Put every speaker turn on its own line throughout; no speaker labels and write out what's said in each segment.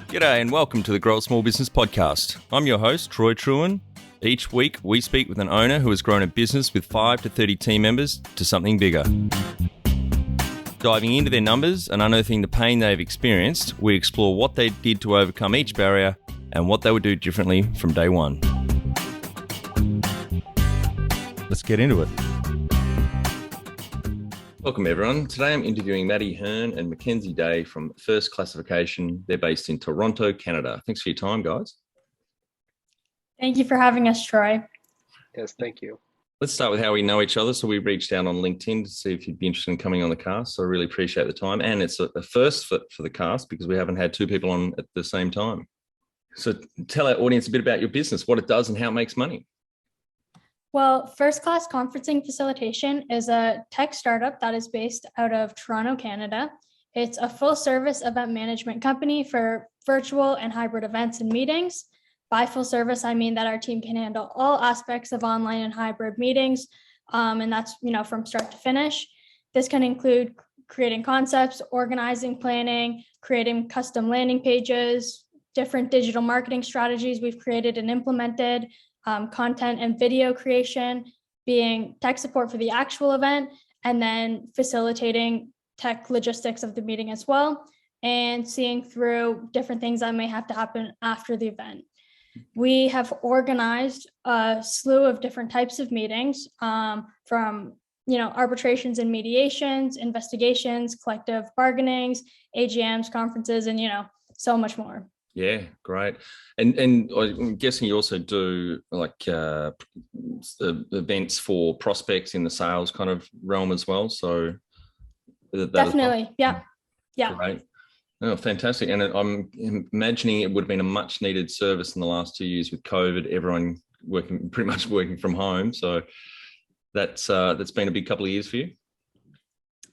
G'day and welcome to the Grow a Small Business Podcast. I'm your host, Troy Truen. Each week, we speak with an owner who has grown a business with 5 to 30 team members to something bigger. Diving into their numbers and unearthing the pain they've experienced, we explore what they did to overcome each barrier and what they would do differently from day one. Let's get into it. Welcome everyone. Today I'm interviewing Maddy Hearne and McKenzie Day from First Classification. They're based in Toronto, Canada. Thanks for your time, guys.
Thank you for having us, Troy.
Yes, thank you.
Let's start with how we know each other. So we reached out on LinkedIn to see if you'd be interested in coming on the cast. So I really appreciate the time. And it's a first for the cast because we haven't had two people on at the same time. So tell our audience a bit about your business, what it does and how it makes money.
Well, First Class Conferencing Facilitation is a tech startup that is based out of Toronto, Canada. It's a full-service event management company for virtual and hybrid events and meetings. By full service, I mean that our team can handle all aspects of online and hybrid meetings, and that's from start to finish. This can include creating concepts, organizing, planning, creating custom landing pages, different digital marketing strategies we've created and implemented, content and video creation, being tech support for the actual event, and then facilitating tech logistics of the meeting as well, and seeing through different things that may have to happen after the event. We have organized a slew of different types of meetings, from arbitrations and mediations, investigations, collective bargainings, AGMs, conferences, and so much more.
Yeah, great. And I'm guessing you also do like events for prospects in the sales kind of realm as well. So
definitely, yeah.
Great. Oh, fantastic. And I'm imagining it would have been a much needed service in the last 2 years with COVID, everyone pretty much working from home. So that's been a big couple of years for you.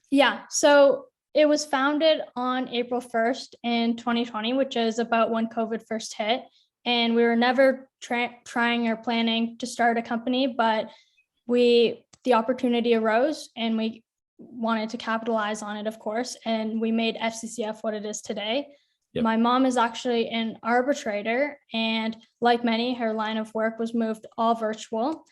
Yeah.
So it was founded on April 1st in 2020, which is about when COVID first hit. And we were never trying or planning to start a company, but the opportunity arose and we wanted to capitalize on it, of course. And we made FCCF what it is today. Yep. My mom is actually an arbitrator, and like many, her line of work was moved all virtual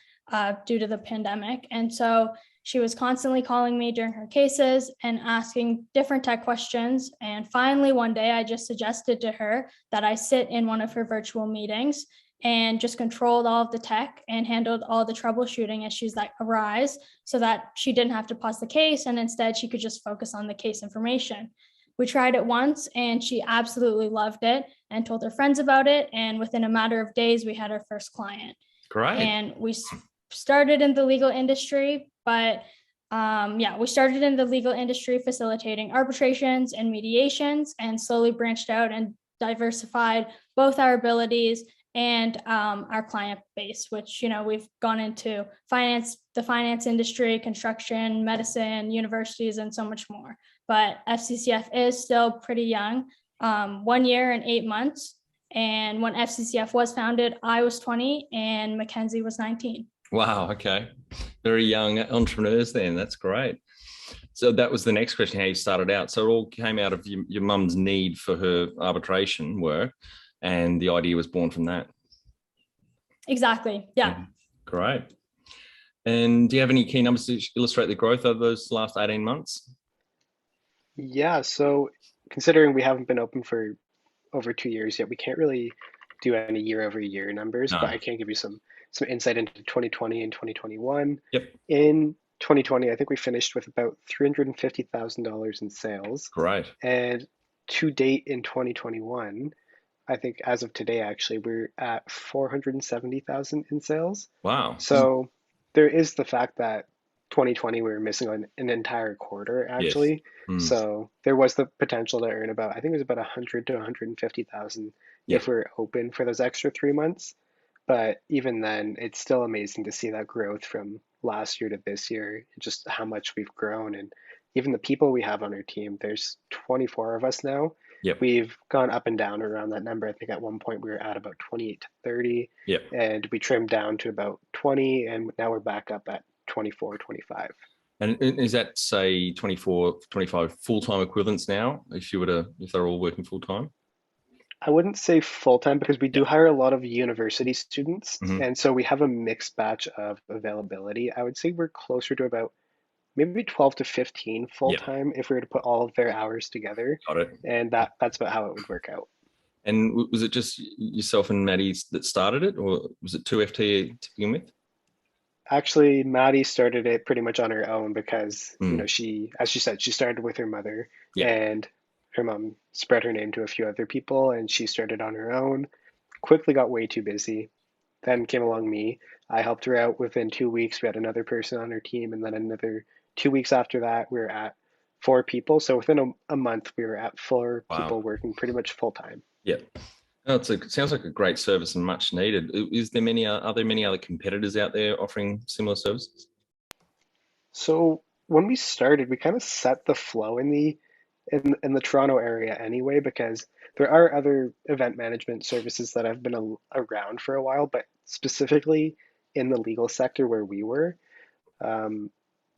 due to the pandemic. And so she was constantly calling me during her cases and asking different tech questions. And finally, one day, I just suggested to her that I sit in one of her virtual meetings and just controlled all of the tech and handled all the troubleshooting issues that arise so that she didn't have to pause the case and instead she could just focus on the case information. We tried it once and she absolutely loved it and told her friends about it. And within a matter of days, we had our first client.
Great.
And we started in the legal industry, but we started in the legal industry facilitating arbitrations and mediations, and slowly branched out and diversified both our abilities and our client base, which, we've gone into the finance industry, construction, medicine, universities, and so much more. But FCCF is still pretty young, 1 year and 8 months. And when FCCF was founded, I was 20 and McKenzie was 19.
Wow. Okay. Very young entrepreneurs then. That's great. So that was the next question, how you started out. So it all came out of your mum's need for her arbitration work, and the idea was born from that.
Exactly. Yeah.
Great. And do you have any key numbers to illustrate the growth of those last 18 months?
Yeah, so considering we haven't been open for over 2 years yet, we can't really do any year-over-year numbers, but I can give you some insight into 2020 and 2021.
Yep.
In 2020, I think we finished with about $350,000 in sales.
Great.
And to date in 2021, I think as of today, actually, we're at 470,000 in sales.
Wow.
So there is the fact that 2020 we were missing on an entire quarter, actually.
Yes.
So there was the potential to earn about, I think it was about 100 to 150,000 if we're open for those extra 3 months. But even then, it's still amazing to see that growth from last year to this year, just how much we've grown. And even the people we have on our team, there's 24 of us now.
Yep.
We've gone up and down around that number. I think at one point we were at about 28 to 30.
Yep.
And we trimmed down to about 20, and now we're back up at 24, 25.
And is that, say, 24, 25 full-time equivalents now, if they're all working full-time?
I wouldn't say full time because we do
Yeah.
hire a lot of university students.
Hmm.
And so we have a mixed batch of availability. I would say we're closer to about maybe 12 to 15 full
Yeah.
time if we were to put all of their hours together.
Got it.
And that's about how it would work out.
And was it just yourself and Maddy that started it, or was it two FTE to begin with?
Actually, Maddie started it pretty much on her own because,
Mm.
as she said, she started with her mother
Yeah.
and her mom spread her name to a few other people and she started on her own, quickly got way too busy. Then came along me. I helped her out within 2 weeks. We had another person on her team, and then another 2 weeks after that, we were at 4 people. So within a month, we were at 4 people
Wow.
working pretty much full time.
Yeah. Oh, it sounds like a great service and much needed. Is there many? Are there many other competitors out there offering similar services?
So when we started, we kind of set the flow in the Toronto area anyway, because there are other event management services that have been around for a while, but specifically in the legal sector where we were, um,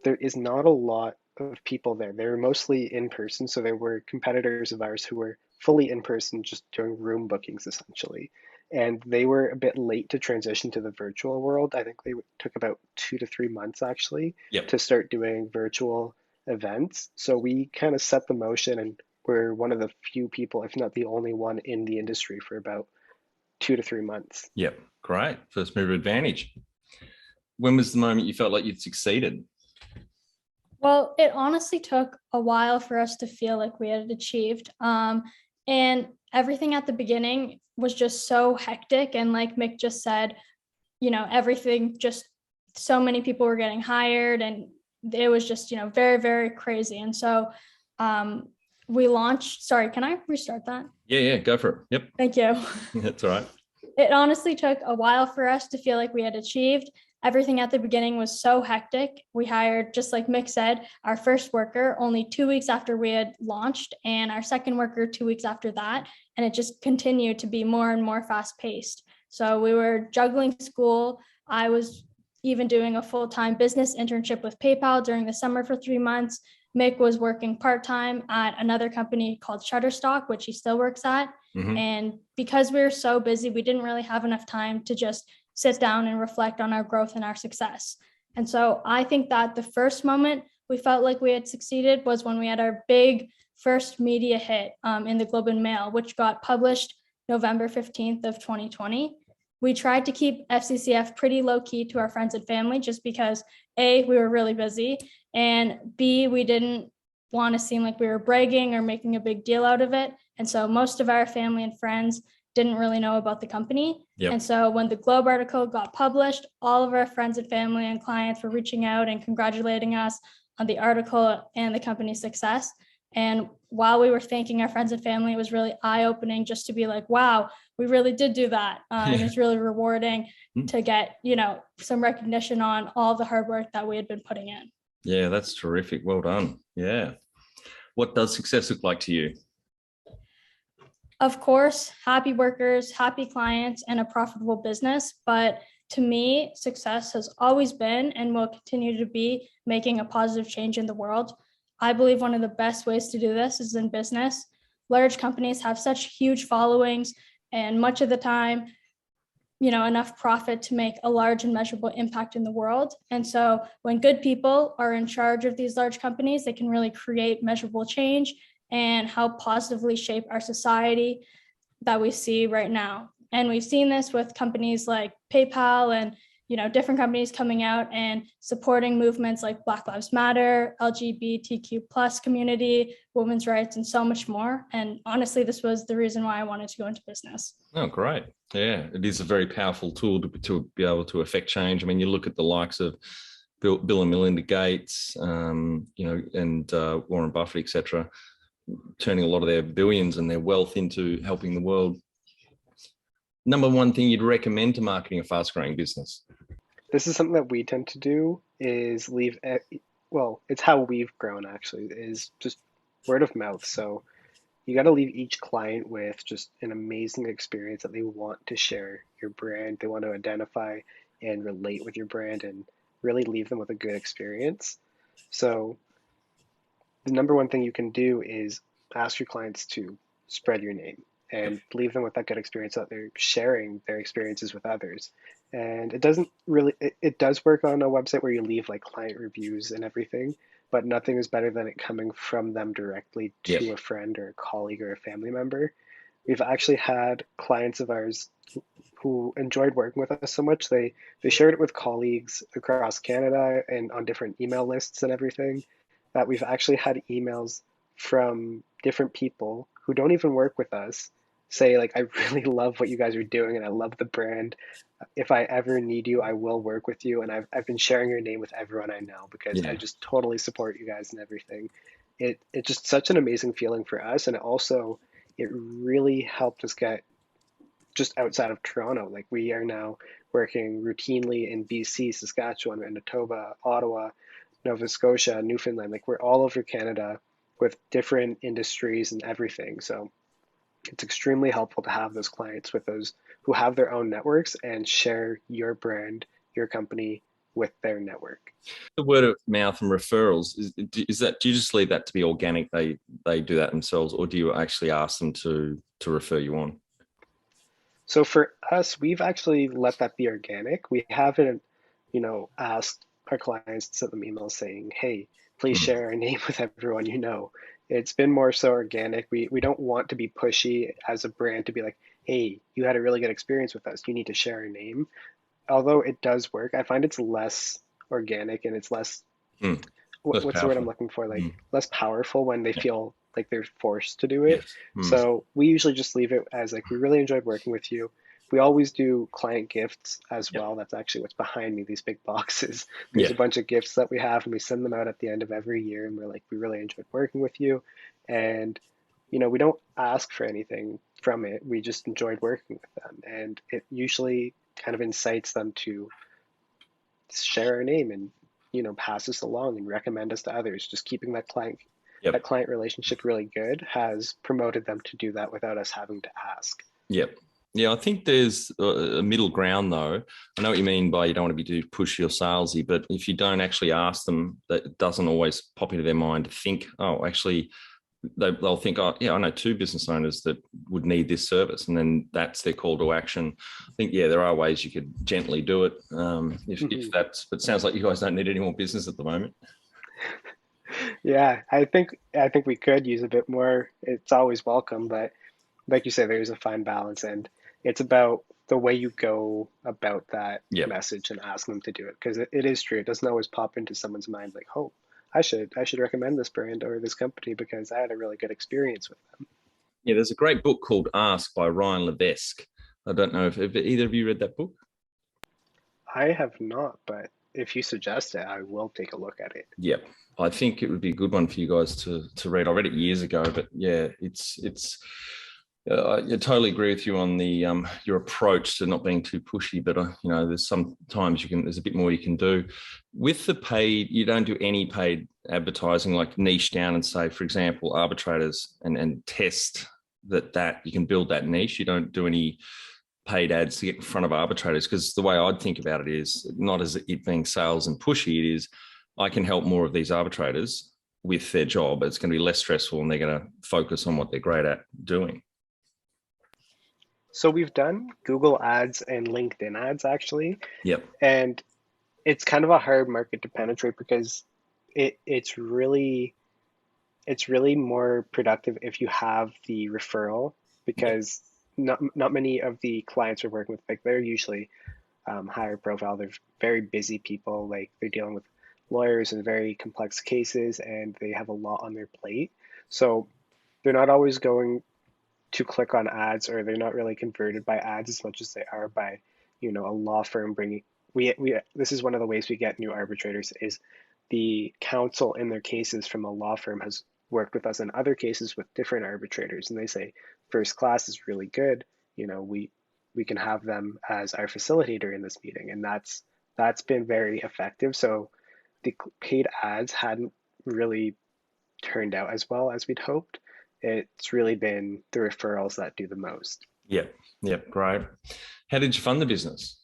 there is not a lot of people there. They were mostly in person, so there were competitors of ours who were fully in person, just doing room bookings essentially. And they were a bit late to transition to the virtual world. I think they took about 2 to 3 months actually
Yep.
to start doing virtual events. So we kind of set the motion and we're one of the few people, if not the only one in the industry for about 2 to 3 months.
Yep. Great. First mover advantage. When was the moment you felt like you'd succeeded?
Well, it honestly took a while for us to feel like we had achieved. And everything at the beginning was just so hectic. And like Mick just said, everything just so many people were getting hired and it was just, very, very crazy. And so we launched, sorry, can I restart that?
Yeah. Yeah. Go for it. Yep.
Thank you.
That's all right.
It honestly took a while for us to feel like we had achieved. Everything at the beginning was so hectic. We hired, just like Mick said, our first worker only 2 weeks after we had launched, and our second worker 2 weeks after that. And it just continued to be more and more fast paced. So we were juggling school. I was even doing a full time business internship with PayPal during the summer for 3 months. Mick was working part time at another company called Shutterstock, which he still works at.
Hmm.
And because we were so busy, we didn't really have enough time to just sit down and reflect on our growth and our success. And so I think that the first moment we felt like we had succeeded was when we had our big first media hit in the Globe and Mail, which got published November 15th of 2020. We tried to keep FCCF pretty low key to our friends and family just because A, we were really busy, and B, we didn't want to seem like we were bragging or making a big deal out of it. And so most of our family and friends didn't really know about the company.
Yep.
And so when the Globe article got published, all of our friends and family and clients were reaching out and congratulating us on the article and the company's success. And while we were thanking our friends and family, it was really eye-opening just to be like, wow, we really did do that. And it's really rewarding to get, some recognition on all the hard work that we had been putting in.
Yeah, that's terrific. Well done. Yeah. What does success look like to you?
Of course, happy workers, happy clients, and a profitable business. But to me, success has always been and will continue to be making a positive change in the world. I believe one of the best ways to do this is in business. Large companies have such huge followings, and much of the time, enough profit to make a large and measurable impact in the world. And so when good people are in charge of these large companies, they can really create measurable change and help positively shape our society that we see right now. And we've seen this with companies like PayPal and different companies coming out and supporting movements like Black Lives Matter, LGBTQ plus community, women's rights, and so much more. And honestly, this was the reason why I wanted to go into business.
Oh, great. Yeah, it is a very powerful tool to be able to affect change. I mean, you look at the likes of Bill and Melinda Gates, and Warren Buffett, etc., turning a lot of their billions and their wealth into helping the world. Number one thing you'd recommend to marketing a fast-growing business?
This is something that we tend to do is it's how we've grown actually, is just word of mouth. So you got to leave each client with just an amazing experience that they want to share your brand. They want to identify and relate with your brand and really leave them with a good experience. So the number one thing you can do is ask your clients to spread your name. and leave them with that good experience, so that they're sharing their experiences with others. And it doesn't really, it does work on a website where you leave like client reviews and everything, but nothing is better than it coming from them directly
Yep.
to a friend or a colleague or a family member. We've actually had clients of ours who enjoyed working with us so much, they shared it with colleagues across Canada and on different email lists and everything, that we've actually had emails from different people who don't even work with us say like, I really love what you guys are doing and I love the brand. If I ever need you, I will work with you. And I've been sharing your name with everyone I know because I
Yeah.
just totally support you guys and everything. It's just such an amazing feeling for us. And it also, it really helped us get just outside of Toronto. Like we are now working routinely in BC, Saskatchewan, Manitoba, Ottawa, Nova Scotia, Newfoundland. Like we're all over Canada with different industries and everything. So it's extremely helpful to have those clients with those who have their own networks and share your brand, your company with their network.
The word of mouth and referrals, is that, do you just leave that to be organic? They do that themselves, or do you actually ask them to refer you on?
So for us, we've actually let that be organic. We haven't, asked our clients to send them emails saying, hey, please
Hmm.
share our name with everyone you know. It's been more so organic. We don't want to be pushy as a brand to be like, hey, you had a really good experience with us. You need to share our name. Although it does work, I find it's less organic and it's less,
Hmm. Less
what's the word I'm
powerful.
looking for?
Hmm.
Like less powerful when they
Yeah.
feel like they're forced to do it.
Yes. Hmm.
So we usually just leave it as like, we really enjoyed working with you. We always do client gifts as
Yep.
well. That's actually what's behind me, these big boxes. There's
Yeah.
a bunch of gifts that we have and we send them out at the end of every year and we're like, we really enjoyed working with you. And we don't ask for anything from it. We just enjoyed working with them. And it usually kind of incites them to share our name and pass us along and recommend us to others. Just keeping that
Yep.
client relationship really good has promoted them to do that without us having to ask.
Yep. Yeah, I think there's a middle ground though. I know what you mean by you don't want to be too pushy or salesy, but if you don't actually ask them, that doesn't always pop into their mind to think, oh, actually, they'll think, oh, yeah, I know two business owners that would need this service, and then that's their call to action. I think, yeah, there are ways you could gently do it. If
Mhm.
that's, but it sounds like you guys don't need any more business at the moment.
Yeah, I think we could use a bit more. It's always welcome, but like you say, there's a fine balance, and it's about the way you go about that
Yep.
message and ask them to do it. Because it is true. It doesn't always pop into someone's mind like, oh, I should recommend this brand or this company because I had a really good experience with them.
Yeah, there's a great book called Ask by Ryan Levesque. I don't know if either of you read that book.
I have not, but if you suggest it, I will take a look at it.
Yep. I think it would be a good one for you guys to read. I read it years ago, but yeah, it's. I totally agree with you on the your approach to not being too pushy, but there's sometimes there's a bit more you can do with the paid. You don't do any paid advertising, like niche down and say, for example, arbitrators, and test that you can build that niche. You don't do any paid ads to get in front of arbitrators, because the way I'd think about it is not as it being sales and pushy. It is, I can help more of these arbitrators with their job. It's going to be less stressful and they're going to focus on what they're great at doing.
So we've done Google ads and LinkedIn ads actually,
Yep.
and it's kind of a hard market to penetrate because it's really more productive if you have the referral,
Yep.
because not many of the clients we're working with, like they're usually higher profile. They're very busy people. Like they're dealing with lawyers and very complex cases, and they have a lot on their plate. So they're not always going to click on ads, or they're not really converted by ads as much as they are by, a law firm bringing. We this is one of the ways we get new arbitrators is the counsel in their cases from a law firm has worked with us in other cases with different arbitrators, and they say first class is really good. We can have them as our facilitator in this meeting, and that's been very effective. So the paid ads hadn't really turned out as well as we'd hoped. It's really been the referrals that do the most.
Yep. Yep. Great. How did you fund the business?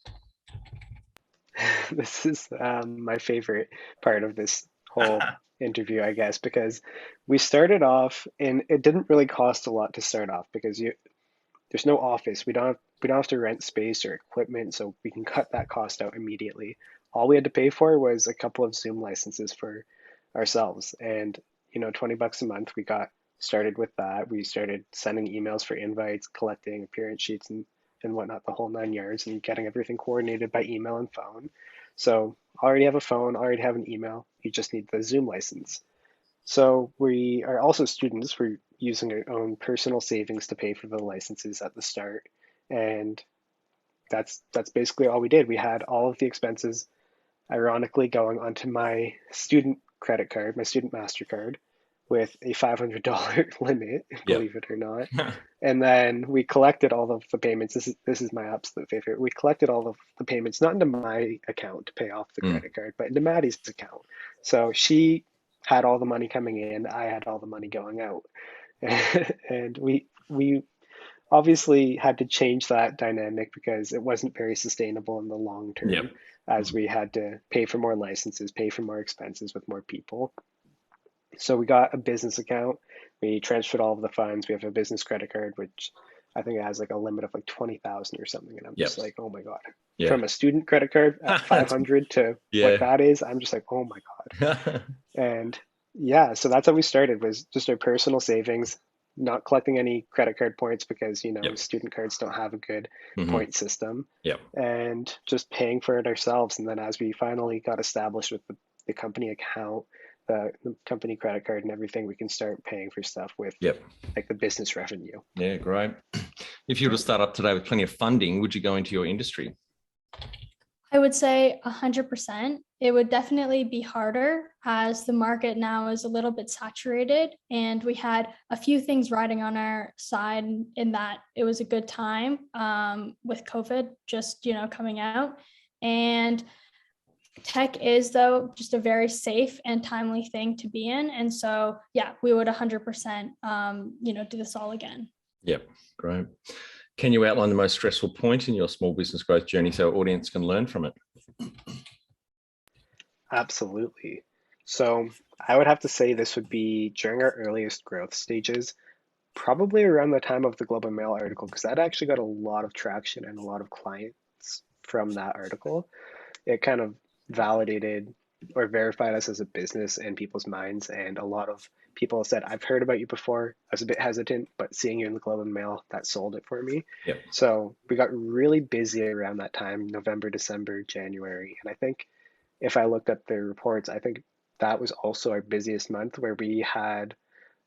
This is my favorite part of this whole interview, I guess, because we started off and it didn't really cost a lot to start off because there's no office. We don't have to rent space or equipment, so we can cut that cost out immediately. All we had to pay for was a couple of Zoom licenses for ourselves, and $20 a month. We got started with that. We started sending emails for invites, collecting appearance sheets and whatnot, the whole 9 yards, and getting everything coordinated by email and phone. So already have a phone, already have an email. You just need the Zoom license. So we are also students. We're using our own personal savings to pay for the licenses at the start, and that's basically all we did. We had all of the expenses, ironically, going onto my student credit card, my student MasterCard, with a $500 limit,
Yep.
believe it or not. And then we collected all of the payments. This is my absolute favorite. We collected all of the payments not into my account to pay off the
Mm.
credit card, but into Maddie's account. So she had all the money coming in, I had all the money going out. And we obviously had to change that dynamic because it wasn't very sustainable in the long term,
Yep.
as we had to pay for more licenses, pay for more expenses with more people. So we got a business account. We transferred all of the funds. We have a business credit card, which I think it has like a limit of like 20,000 or something. And I'm
Yep.
just like, oh my God.
Yeah.
From a student credit card at 500 to what
Yeah.
that is, I'm just like, oh my God. And yeah, so that's how we started, was just our personal savings, not collecting any credit card points because,
Yep.
student cards don't have a good
Hmm.
point system,
Yep.
and just paying for it ourselves. And then as we finally got established with the company account, the company credit card and everything, we can start paying for stuff with
Yep.
like the business revenue.
Yeah, great. If you were to start up today with plenty of funding, would you go into your industry?
I would say 100%. It would definitely be harder as the market now is a little bit saturated, and we had a few things riding on our side in that it was a good time with COVID just coming out, and tech is though just a very safe and timely thing to be in, and so yeah, we would 100% do this all again.
Yep, great. Can you outline the most stressful point in your small business growth journey so our audience can learn from it?
Absolutely. So I would have to say this would be during our earliest growth stages, probably around the time of the Globe and Mail article, because that actually got a lot of traction and a lot of clients from that article. It kind of validated or verified us as a business in people's minds, and a lot of people said, I've heard about you before. I was a bit hesitant, but seeing you in the Globe and Mail, that sold it for me.
Yep.
So we got really busy around that time, November, December, January. And I think if I looked at the reports, I think that was also our busiest month, where we had,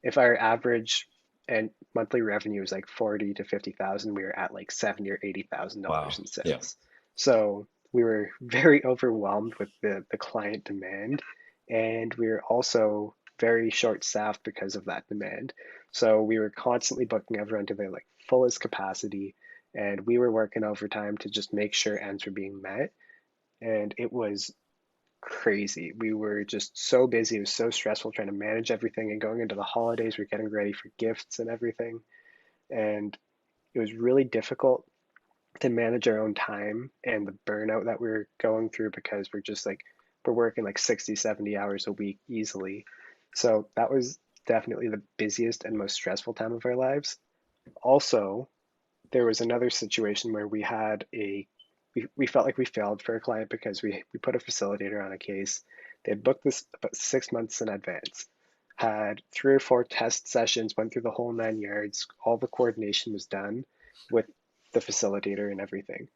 if our average and monthly revenue was like 40 to 50,000, we were at like 70 or $80,000
Wow.
in
Yeah.
sales. So we were very overwhelmed with the client demand, and we were also very short staffed because of that demand. So we were constantly booking everyone to their like fullest capacity, and we were working overtime to just make sure ends were being met. And it was crazy. We were just so busy. It was so stressful trying to manage everything, and going into the holidays, we're getting ready for gifts and everything. And it was really difficult to manage our own time and the burnout that we're going through, because we're working like 60, 70 hours a week easily. So that was definitely the busiest and most stressful time of our lives. Also, there was another situation where we felt like we failed for a client because we put a facilitator on a case. They had booked this about 6 months in advance, had 3 or 4 test sessions, went through the whole 9 yards. All the coordination was done with the facilitator and everything.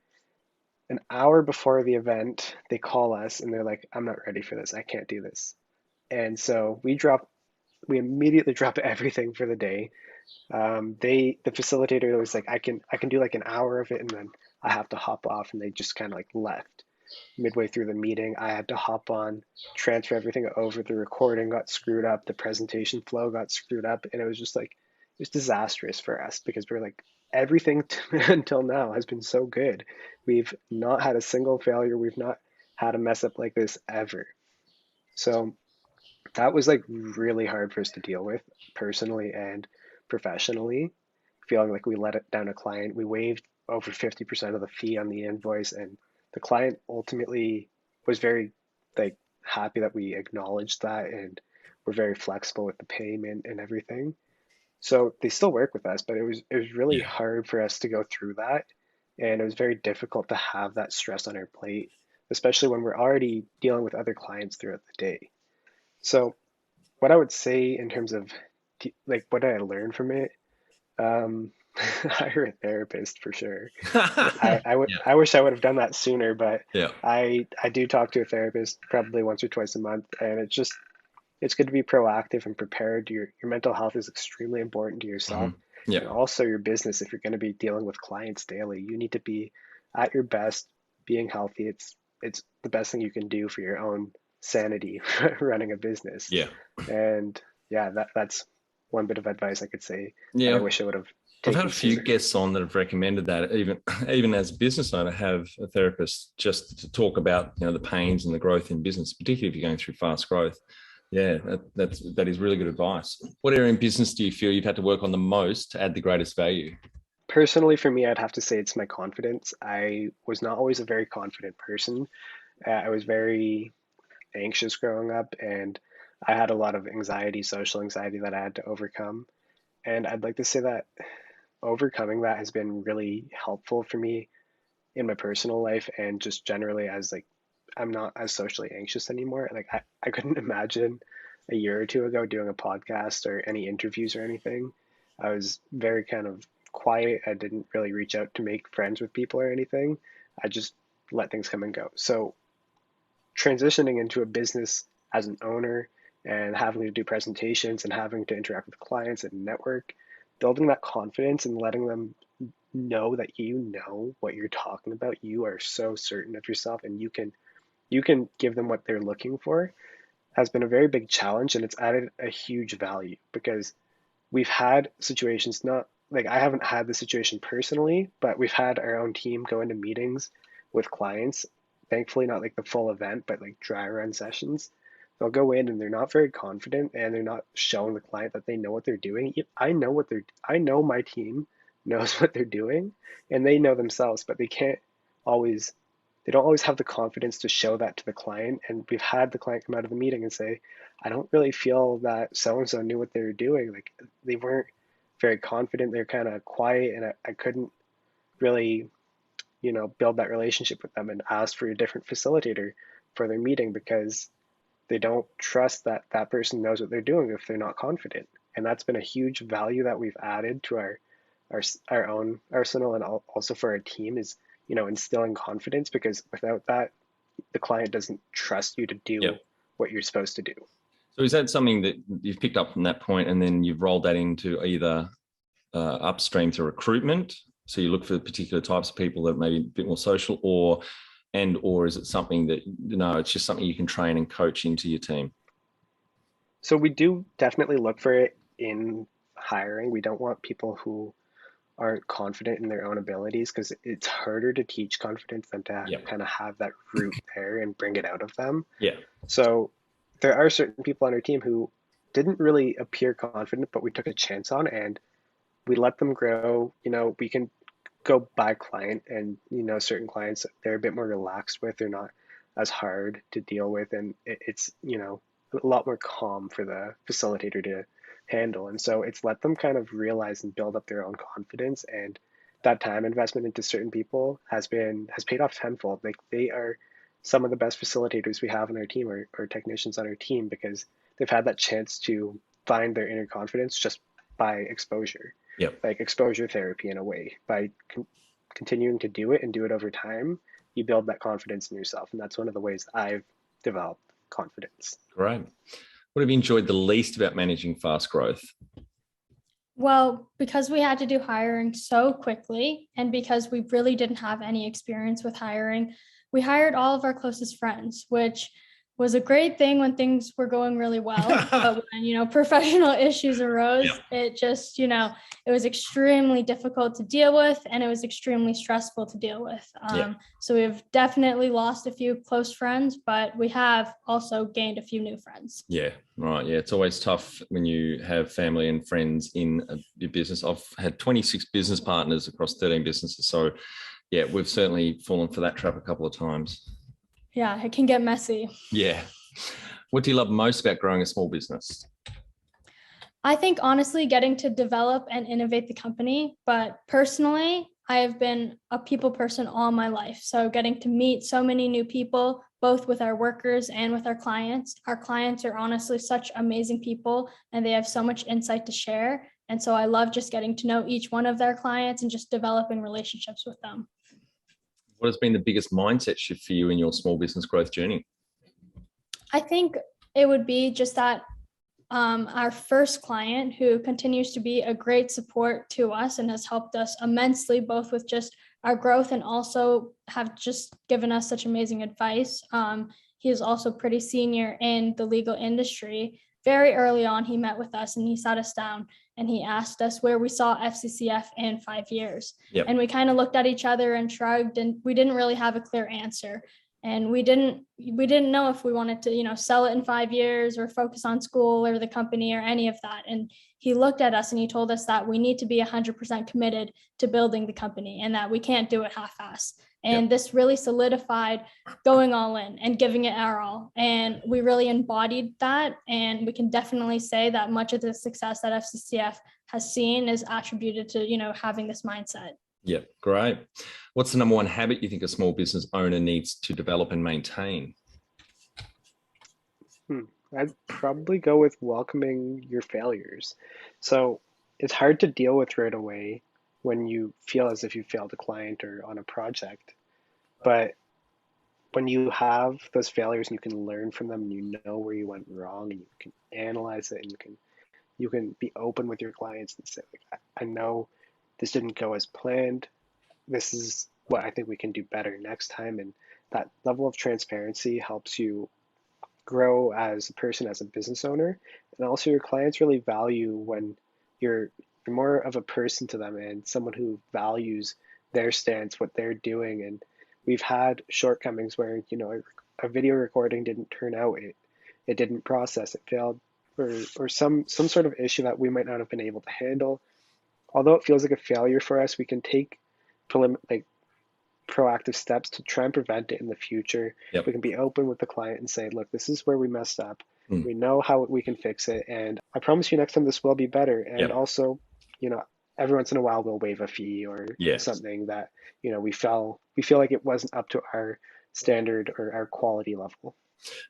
An hour before the event, they call us and they're like, I'm not ready for this. I can't do this. And so we immediately dropped everything for the day. The facilitator was like, I can do like an hour of it, and then I have to hop off, and they just kind of like left midway through the meeting. I had to hop on, transfer everything over. The recording got screwed up, the presentation flow got screwed up, and it was just like, it was disastrous for us, because we're like, everything until now has been so good. We've not had a single failure. We've not had a mess up like this ever. So that was like really hard for us to deal with, personally and professionally, feeling like we let it down a client. We waived over 50% of the fee on the invoice, and the client ultimately was very like happy that we acknowledged that, and we're very flexible with the payment and everything. So they still work with us, but it was really
Yeah.
hard for us to go through that. And it was very difficult to have that stress on our plate, especially when we're already dealing with other clients throughout the day. So what I would say in terms of like what did I learn from it? Um, hire a therapist for sure.
Yeah.
I wish I would have done that sooner, but
Yeah.
I do talk to a therapist probably once or twice a month, and it's good to be proactive and prepared. Your mental health is extremely important to yourself
Mhm. Yeah.
and also your business. If you're going to be dealing with clients daily, you need to be at your best, being healthy. It's the best thing you can do for your own sanity running a business.
Yeah.
And yeah, that's one bit of advice I could say that I
Yeah.
wish I would have
I've had a
taken
few
sooner.
guests on that have recommended that even as a business owner, have a therapist just to talk about the pains and the growth in business, particularly if you're going through fast growth. Yeah, that is really good advice. What area in business do you feel you've had to work on the most to add the greatest value?
Personally, for me, I'd have to say it's my confidence. I was not always a very confident person. I was very anxious growing up, and I had a lot of anxiety, social anxiety that I had to overcome. And I'd like to say that overcoming that has been really helpful for me in my personal life and just generally as like I'm not as socially anxious anymore. Like I couldn't imagine a year or two ago doing a podcast or any interviews or anything. I was very kind of quiet. I didn't really reach out to make friends with people or anything. I just let things come and go. So transitioning into a business as an owner and having to do presentations and having to interact with clients and network, building that confidence and letting them know that you know what you're talking about, you are so certain of yourself and you can give them what they're looking for has been a very big challenge, and it's added a huge value because we've had situations, not like I haven't had the situation personally, but we've had our own team go into meetings with clients. Thankfully, not like the full event, but like dry run sessions. They'll go in and they're not very confident and they're not showing the client that they know what they're doing. I know my team knows what they're doing and they know themselves, but always, they don't always have the confidence to show that to the client. And we've had the client come out of the meeting and say, I don't really feel that so and so knew what they were doing. Like they weren't very confident. They're kind of quiet, and I couldn't really, build that relationship with them and ask for a different facilitator for their meeting because they don't trust that that person knows what they're doing if they're not confident. And that's been a huge value that we've added to our our own arsenal and also for our team is instilling confidence because without that the client doesn't trust you to
Yeah.
do what you're supposed to do.
So is that something that you've picked up from that point and then you've rolled that into either upstream to recruitment? So you look for particular types of people that may be a bit more social, or is it something that, it's just something you can train and coach into your team?
So we do definitely look for it in hiring. We don't want people who aren't confident in their own abilities because it's harder to teach confidence than to
Yeah.
kind of have that root there and bring it out of them.
Yeah.
So there are certain people on our team who didn't really appear confident, but we took a chance on and we let them grow. We can go by client and, certain clients they're a bit more relaxed with, they're not as hard to deal with. And it's, a lot more calm for the facilitator to handle. And so it's let them kind of realize and build up their own confidence. And that time investment into certain people has paid off tenfold. Like they are some of the best facilitators we have on our team or technicians on our team because they've had that chance to find their inner confidence just by exposure,
Yeah.
like exposure therapy in a way. By continuing to do it and do it over time, you build that confidence in yourself. And that's one of the ways I've developed confidence.
Great. What have you enjoyed the least about managing fast growth?
Well, because we had to do hiring so quickly and because we really didn't have any experience with hiring, we hired all of our closest friends, which was a great thing when things were going really well. But when, professional issues arose, it just, it was extremely difficult to deal with and it was extremely stressful to deal with. So we've definitely lost a few close friends, but we have also gained a few new friends.
Yeah, right. Yeah, it's always tough when you have family and friends in your business. I've had 26 business partners across 13 businesses. So yeah, we've certainly fallen for that trap a couple of times.
Yeah, it can get messy.
Yeah. What do you love most about growing a small business?
I think honestly getting to develop and innovate the company, but personally, I have been a people person all my life. So getting to meet so many new people, both with our workers and with our clients. Our clients are honestly such amazing people and they have so much insight to share. And so I love just getting to know each one of their clients and just developing relationships with them.
What has been the biggest mindset shift for you in your small business growth journey?
I think it would be just that our first client, who continues to be a great support to us and has helped us immensely, both with just our growth and also have just given us such amazing advice. He is also pretty senior in the legal industry. Very early on, he met with us and he sat us down and he asked us where we saw FCCF in 5 years.
Yep.
And we kind of looked at each other and shrugged, and we didn't really have a clear answer. And we didn't know if we wanted to, sell it in 5 years or focus on school or the company or any of that. And he looked at us and he told us that we need to be 100% committed to building the company and that we can't do it half-ass. And This really solidified going all in and giving it our all. And we really embodied that. And we can definitely say that much of the success that FCCF has seen is attributed to, having this mindset.
Yeah, great. What's the number one habit you think a small business owner needs to develop and maintain?
I'd probably go with welcoming your failures. So it's hard to deal with right away when you feel as if you failed a client or on a project. But when you have those failures and you can learn from them and you know where you went wrong and you can analyze it and you can be open with your clients and say, like, I know this didn't go as planned. This is what I think we can do better next time. And that level of transparency helps you grow as a person, as a business owner. And also your clients really value when you're more of a person to them and someone who values their stance, what they're doing. And we've had shortcomings where, a video recording didn't turn out, it didn't process, it failed, or some sort of issue that we might not have been able to handle. Although it feels like a failure for us, we can take proactive steps to try and prevent it in the future.
Yep.
We can be open with the client and say, look, this is where we messed up. We know how we can fix it. And I promise you next time this will be better. And also, every once in a while we'll waive a fee or something that, we feel like it wasn't up to our standard or our quality level.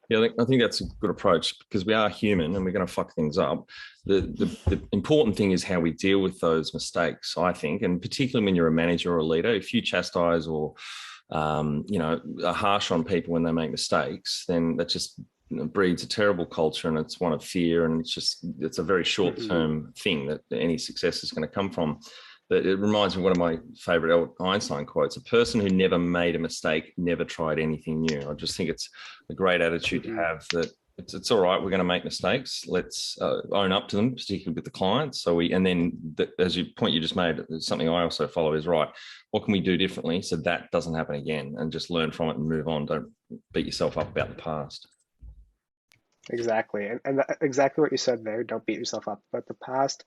Yeah, I think that's a good approach because we are human and we're going to fuck things up. The important thing is how we deal with those mistakes, I think, and particularly when you're a manager or a leader, if you chastise or, are harsh on people when they make mistakes, then that just breeds a terrible culture and it's one of fear, and it's a very short-term thing that any success is going to come from. But it reminds me of one of my favorite Einstein quotes: a person who never made a mistake never tried anything new. I just think it's a great attitude to have, that it's all right, we're going to make mistakes. Let's own up to them, particularly with the clients. As you point you just made, something I also follow is, right, what can we do differently so that doesn't happen again, and just learn from it and move on. Don't beat yourself up about the past.
Exactly. And exactly what you said there. Don't beat yourself up about the past.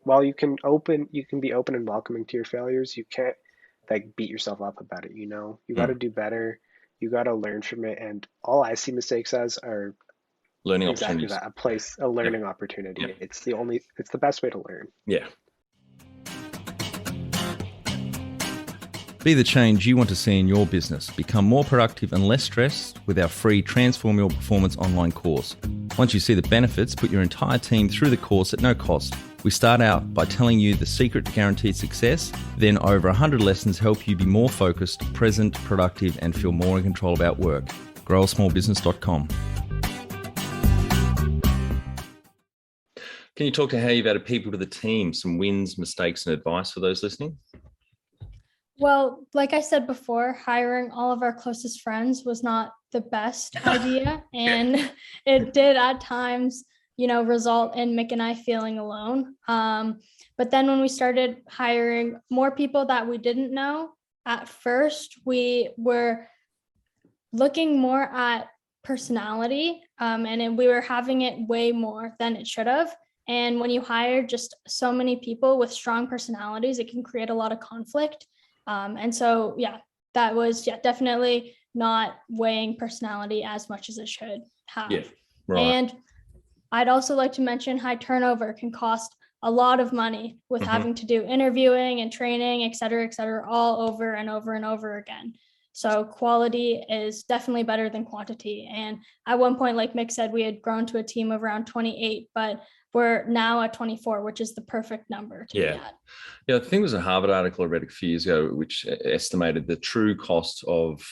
While you can be open and welcoming to your failures, you can't beat yourself up about it. You got to do better. You got to learn from it. And all I see mistakes as are
learning
exactly
opportunities.
A learning opportunity.
Yep.
It's the best way to learn.
Yeah.
Be the change you want to see in your business. Become more productive and less stressed with our free Transform Your Performance online course. Once you see the benefits, put your entire team through the course at no cost. We start out by telling you the secret to guaranteed success. Then over 100 lessons help you be more focused, present, productive, and feel more in control about work. growasmallbusiness.com.
Can you talk to how you've added people to the team, some wins, mistakes, and advice for those listening?
Well, like I said before, hiring all of our closest friends was not the best idea. And it did at times, result in Mick and I feeling alone. But then when we started hiring more people that we didn't know, at first we were looking more at personality, and we were having it way more than it should have. And when you hire just so many people with strong personalities, it can create a lot of conflict. And so, that was definitely not weighing personality as much as it should have.
Yeah, right.
And I'd also like to mention high turnover can cost a lot of money with having to do interviewing and training, et cetera, all over and over and over again. So quality is definitely better than quantity. And at one point, like Mick said, we had grown to a team of around 28, but we're now at 24, which is the perfect number to be at.
Yeah, I think there was a Harvard article I read a few years ago, which estimated the true cost of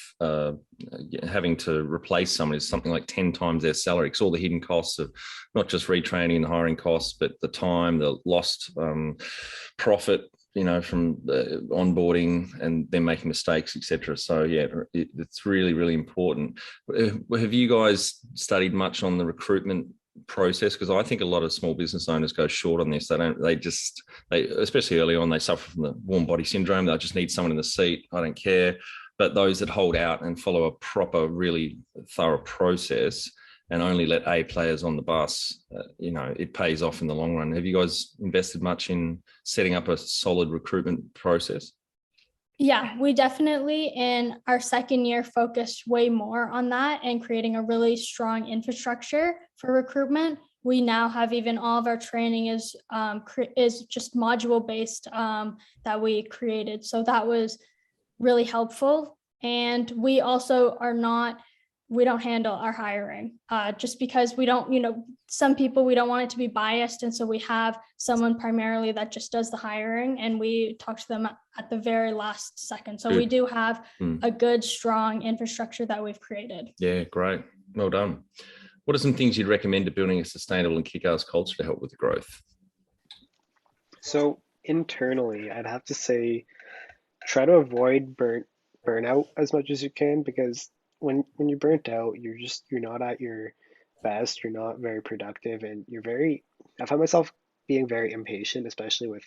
having to replace someone is something like 10 times their salary, because all the hidden costs of not just retraining and hiring costs, but the time, the lost profit, from the onboarding and then making mistakes, etc. So yeah, it's really, really important. Have you guys studied much on the recruitment process? Because I think a lot of small business owners go short on this. They especially early on, they suffer from the warm body syndrome. They'll just need someone in the seat. I don't care. But those that hold out and follow a proper, really thorough process and only let A players on the bus, it pays off in the long run. Have you guys invested much in setting up a solid recruitment process?
Yeah, we definitely in our second year focused way more on that and creating a really strong infrastructure for recruitment. We now have even all of our training is just module based that we created. So that was really helpful. And we also we don't handle our hiring just because we don't, some people, we don't want it to be biased. And so we have someone primarily that just does the hiring and we talk to them at the very last second. So we do have a good, strong infrastructure that we've created.
Yeah, great. Well done. What are some things you'd recommend to building a sustainable and kick-ass culture to help with the growth?
So internally, I'd have to say, try to avoid burnout as much as you can, because when you're burnt out, you're not at your best, you're not very productive, and I find myself being very impatient, especially with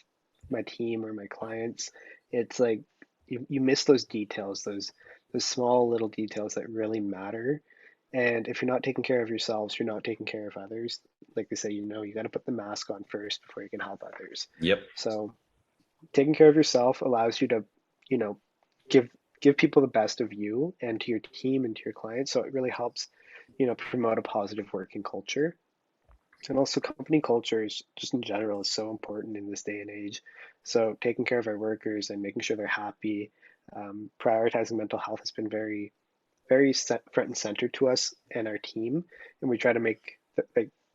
my team or my clients. It's like you miss those details, those small little details that really matter. And if you're not taking care of yourselves, you're not taking care of others. Like they say, you got to put the mask on first before you can help others.
Yep.
So taking care of yourself allows you to, give people the best of you and to your team and to your clients. So it really helps, promote a positive working culture. And also company culture is just in general is so important in this day and age. So taking care of our workers and making sure they're happy, prioritizing mental health has been very, very front and center to us and our team. And we try to make,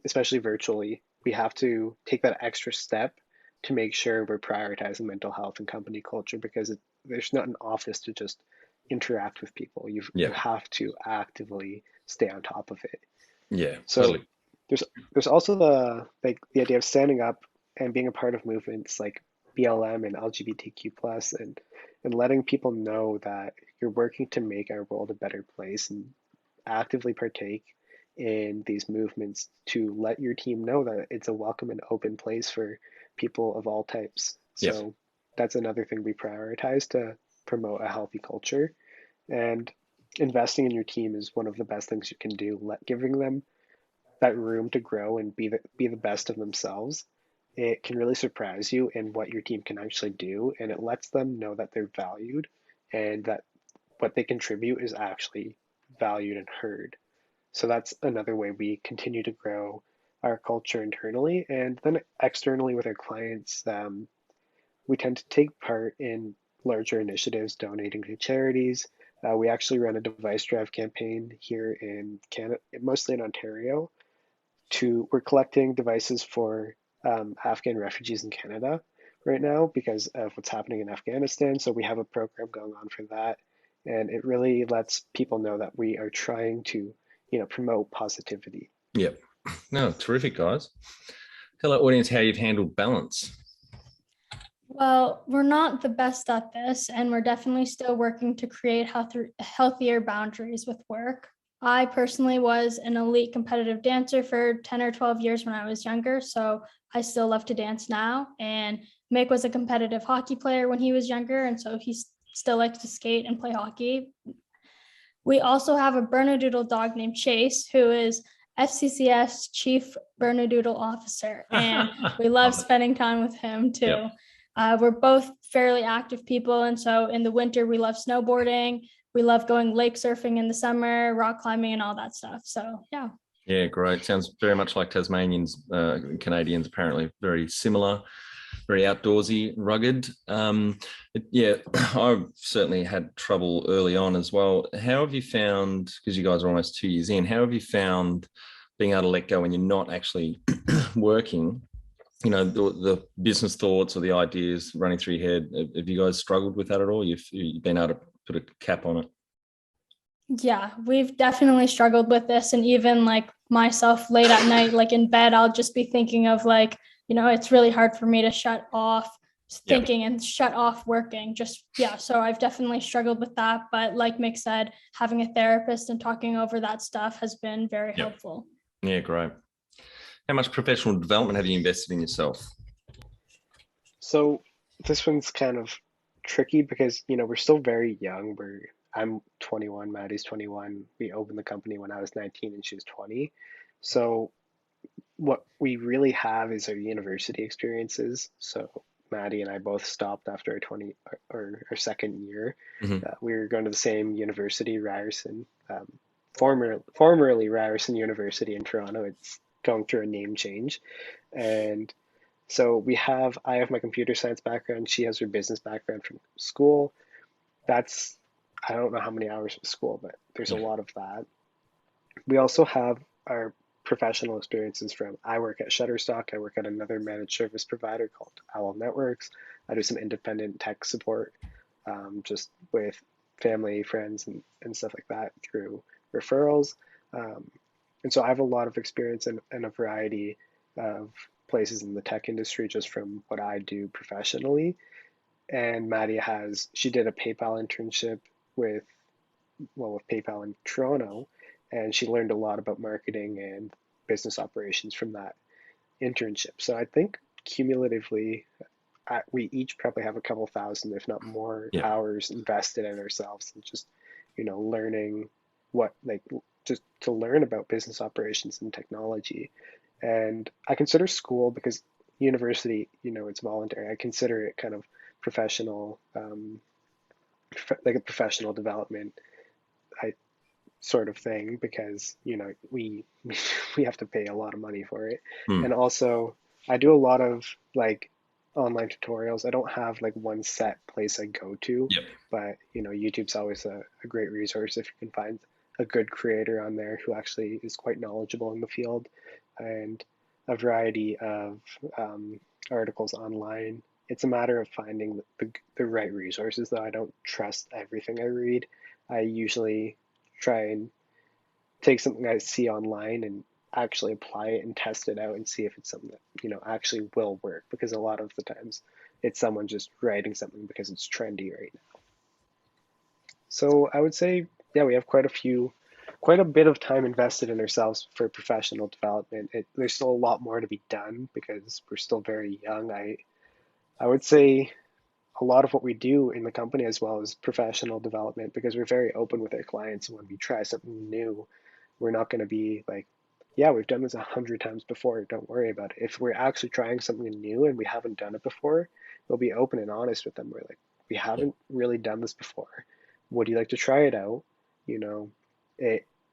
especially virtually, we have to take that extra step to make sure we're prioritizing mental health and company culture, because there's not an office to just interact with people. You have to actively stay on top of it.
Yeah.
So
totally.
there's also the idea of standing up and being a part of movements like BLM and LGBTQ plus and letting people know that you're working to make our world a better place, and actively partake in these movements to let your team know that it's a welcome and open place for people of all types. So that's another thing we prioritize to promote a healthy culture. And investing in your team is one of the best things you can do. Giving them that room to grow and be the best of themselves, it can really surprise you in what your team can actually do, and it lets them know that they're valued and that what they contribute is actually valued and heard. So that's another way we continue to grow our culture internally. And then externally with our clients, we tend to take part in larger initiatives, donating to charities. We actually run a device drive campaign here in Canada, mostly in Ontario. We're collecting devices for Afghan refugees in Canada right now because of what's happening in Afghanistan. So we have a program going on for that. And it really lets people know that we are trying to, promote positivity.
Yep. No, terrific, guys. Tell our audience how you've handled balance.
Well, we're not the best at this, and we're definitely still working to create healthier boundaries with work. I personally was an elite competitive dancer for 10 or 12 years when I was younger, so I still love to dance now. And Mick was a competitive hockey player when he was younger, and so he still likes to skate and play hockey. We also have a Bernedoodle dog named Chase, who is FCCS Chief Bernedoodle Officer, and we love spending time with him too. Yep. We're both fairly active people, and so in the winter we love snowboarding. We love going lake surfing in the summer, rock climbing, and all that stuff. So yeah.
Yeah, great. Sounds very much like Tasmanians, Canadians, apparently very similar, very outdoorsy, rugged. Yeah, I've certainly had trouble early on as well. How have you found, because you guys are almost 2 years in, how have you found being able to let go when you're not actually working? You know, the business thoughts or the ideas running through your head. Have you guys struggled with that at all? You've been able to put a cap on it?
Yeah, we've definitely struggled with this. And even like myself late at night, like in bed, I'll just be thinking of like, it's really hard for me to shut off thinking and shut off working. So I've definitely struggled with that. But like Mick said, having a therapist and talking over that stuff has been very helpful.
Yeah, great. How much professional development have you invested in yourself?
So this one's kind of tricky because, we're still very young. I'm 21, Maddy's 21. We opened the company when I was 19 and she was 20. So what we really have is our university experiences. So Maddy and I both stopped after our 20 or our second year.
Mhm.
We were going to the same university, Ryerson, formerly Ryerson University in Toronto. It's going through a name change. And so I have my computer science background. She has her business background from school. I don't know how many hours of school, but there's a lot of that. We also have our professional experiences I work at Shutterstock. I work at another managed service provider called Owl Networks. I do some independent tech support, just with family, friends, and stuff like that through referrals. And so I have a lot of experience in a variety of places in the tech industry just from what I do professionally. And Maddy she did a PayPal internship with PayPal in Toronto, and she learned a lot about marketing and business operations from that internship. So I think cumulatively, we each probably have a couple thousand, if not more, hours invested in ourselves, and just learning just to learn about business operations and technology. And I consider school, because university, it's voluntary. I consider it kind of professional, like a professional development I sort of thing, because we we have to pay a lot of money for it. And also I do a lot of like online tutorials. I don't have like one set place I go to, but YouTube's always a great resource if you can find a good creator on there who actually is quite knowledgeable in the field, and a variety of articles online. It's a matter of finding the right resources, though. I don't trust everything I read. I usually try and take something I see online and actually apply it and test it out and see if it's something that actually will work, because a lot of the times it's someone just writing something because it's trendy right now. So I would say, yeah, we have quite a bit of time invested in ourselves for professional development. There's still a lot more to be done because we're still very young. I would say a lot of what we do in the company as well is professional development, because we're very open with our clients. And when we try something new, we're not going to be like, yeah, we've done this 100 times before, don't worry about it. If we're actually trying something new and we haven't done it before, we'll be open and honest with them. We're like, we haven't really done this before. Would you like to try it out?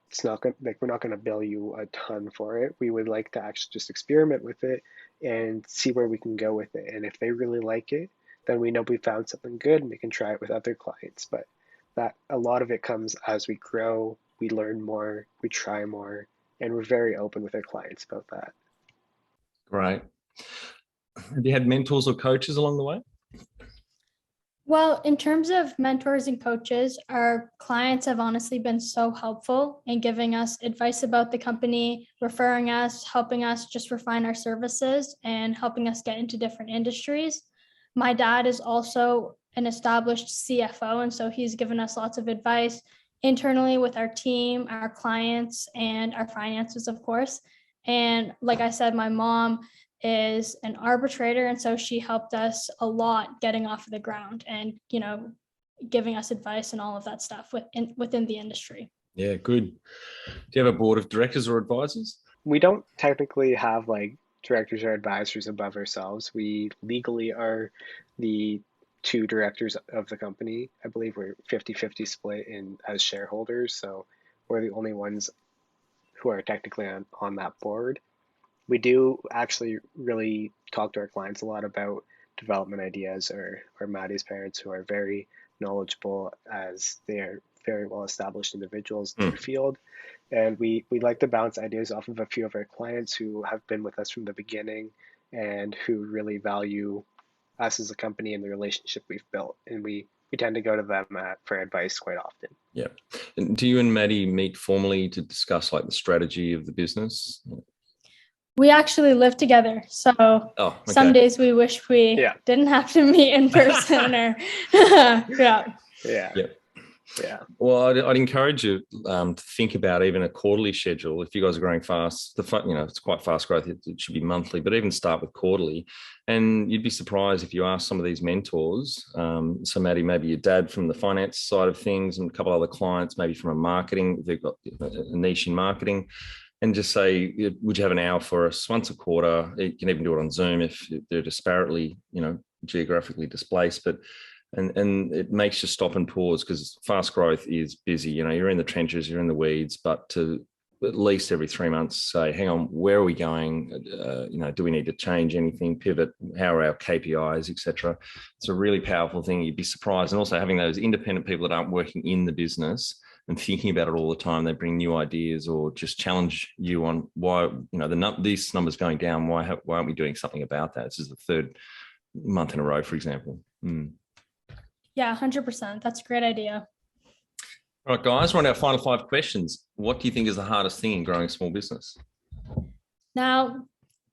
It's not going like, we're not going to bill you a ton for it. We would like to actually just experiment with it and see where we can go with it. And if they really like it, then we know we found something good and we can try it with other clients. But that a lot of it comes as we grow, we learn more, we try more, and we're very open with our clients about that.
Great. Have you had mentors or coaches along the way?
Well, in terms of mentors and coaches, our clients have honestly been so helpful in giving us advice about the company, referring us, helping us just refine our services, and helping us get into different industries. My dad is also an established CFO, and so he's given us lots of advice internally with our team, our clients, and our finances, of course. And like I said, my mom is an arbitrator, and so she helped us a lot getting off of the ground and giving us advice and all of that stuff within the industry.
Yeah, good. Do you have a board of directors or advisors?
We don't technically have like directors or advisors above ourselves. We legally are the two directors of the company. I believe we're 50-50 split as shareholders, so we're the only ones who are technically on that board. We do actually really talk to our clients a lot about development ideas, or Maddy's parents, who are very knowledgeable, as they are very well established individuals in their field. And we like to bounce ideas off of a few of our clients who have been with us from the beginning and who really value us as a company and the relationship we've built. And we tend to go to them for advice quite often.
Yeah. And do you and Maddy meet formally to discuss like the strategy of the business?
We actually live together, so some days we wish we didn't have to meet in person. Or
Yeah.
Well, I'd encourage you to think about even a quarterly schedule. If you guys are growing fast, it's quite fast growth. It should be monthly, but even start with quarterly. And you'd be surprised if you ask some of these mentors. So Maddy, maybe your dad from the finance side of things, and a couple other clients, maybe from a marketing, they've got a niche in marketing. And just say, would you have an hour for us once a quarter? You can even do it on Zoom if they're disparately, geographically displaced. But and it makes you stop and pause, because fast growth is busy. You're in the trenches, you're in the weeds. But to at least every 3 months say, hang on, where are we going? Do we need to change anything, pivot? How are our KPIs, etc.? It's a really powerful thing. You'd be surprised. And also having those independent people that aren't working in the business and thinking about it all the time, they bring new ideas or just challenge you on why, these numbers going down, why aren't we doing something about that? This is the third month in a row, for example.
Yeah, 100%. That's a great idea.
All right, guys, we're on our final 5 questions. What do you think is the hardest thing in growing a small business?
Now,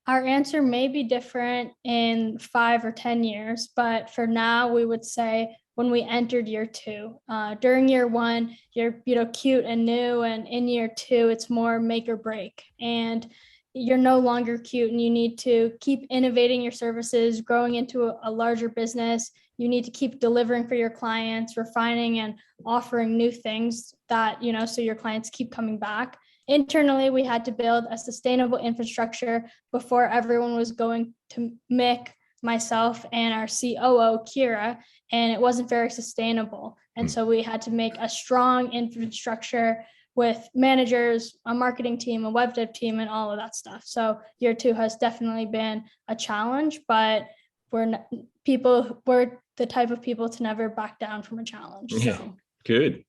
our answer may be different in 5 or 10 years, but for now, we would say when we entered year 2. During year 1, you're cute and new, and in year 2, it's more make or break. And you're no longer cute, and you need to keep innovating your services, growing into a larger business. You need to keep delivering for your clients, refining and offering new things that, so your clients keep coming back. Internally, we had to build a sustainable infrastructure before everyone was going to Mick, myself, and our COO, Kira, and it wasn't very sustainable. And so we had to make a strong infrastructure with managers, a marketing team, a web dev team, and all of that stuff. So year 2 has definitely been a challenge, but we're the type of people to never back down from a challenge.
Yeah, good.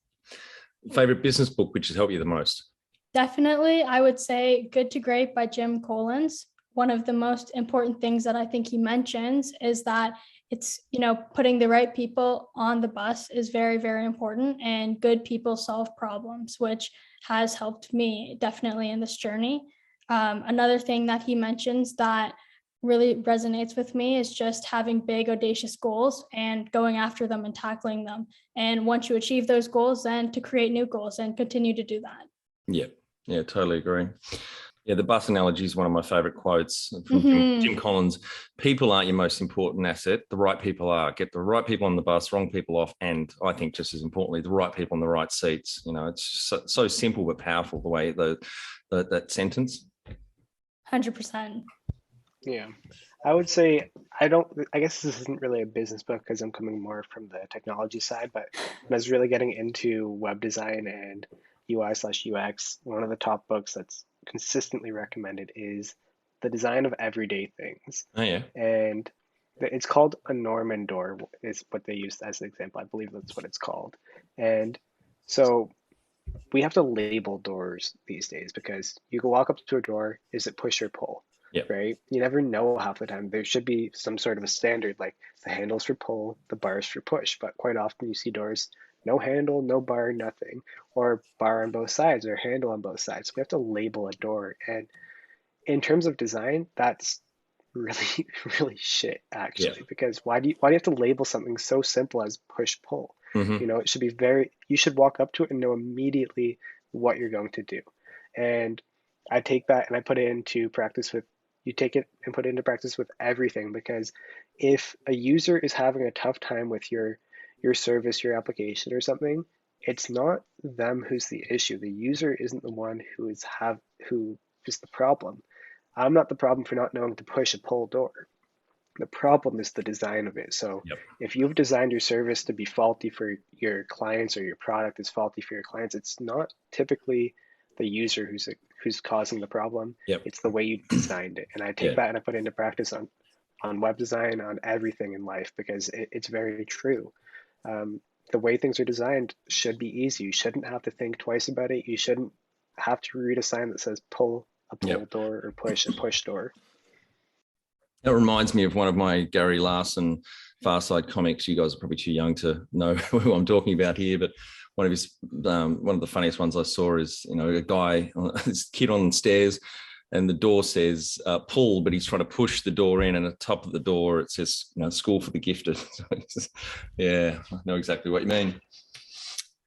Favorite business book which has helped you the most?
Definitely, I would say Good to Great by Jim Collins. One of the most important things that I think he mentions is that it's, putting the right people on the bus is very, very important, and good people solve problems, which has helped me definitely in this journey. Another thing that he mentions that really resonates with me is just having big, audacious goals and going after them and tackling them. And once you achieve those goals, then to create new goals and continue to do that.
Yeah, totally agree. Yeah, the bus analogy is one of my favorite quotes from Jim Collins. People aren't your most important asset. The right people are. Get the right people on the bus, wrong people off. And I think just as importantly, the right people in the right seats. It's so simple but powerful the way that sentence.
100%.
Yeah, I would say I guess this isn't really a business book because I'm coming more from the technology side, but when I was really getting into web design and UI/UX, one of the top books that's consistently recommended is The Design of Everyday Things.
Oh, yeah.
And it's called a Norman door is what they used as an example. I believe that's what it's called. And so we have to label doors these days because you can walk up to a door, is it push or pull?
Yep.
Right? You never know half the time. There should be some sort of a standard, like the handles for pull, the bars for push. But quite often you see doors, no handle, no bar, nothing, or bar on both sides or handle on both sides. We have to label a door. And in terms of design, that's really, really shit, actually, because why do you have to label something so simple as push pull? It should be you should walk up to it and know immediately what you're going to do. And I take that and I put it into practice with everything, because if a user is having a tough time with your service, your application or something, it's not them who's the issue. The user isn't the one who is the problem. I'm not the problem for not knowing to push a pull door. The problem is the design of it. So if you've designed your service to be faulty for your clients, or your product is faulty for your clients, it's not typically the user who's causing the problem.
Yep.
It's the way you designed it. And I take that and I put it into practice on web design, on everything in life, because it's very true. The way things are designed should be easy. You shouldn't have to think twice about it. You shouldn't have to read a sign that says pull a pull door or push a push door.
That reminds me of one of my Gary Larson Far Side comics. You guys are probably too young to know who I'm talking about here, but one of the funniest ones I saw is, a guy, this kid on the stairs, and the door says pull, but he's trying to push the door in, and at the top of the door it says, school for the gifted. Yeah, I know exactly what you mean.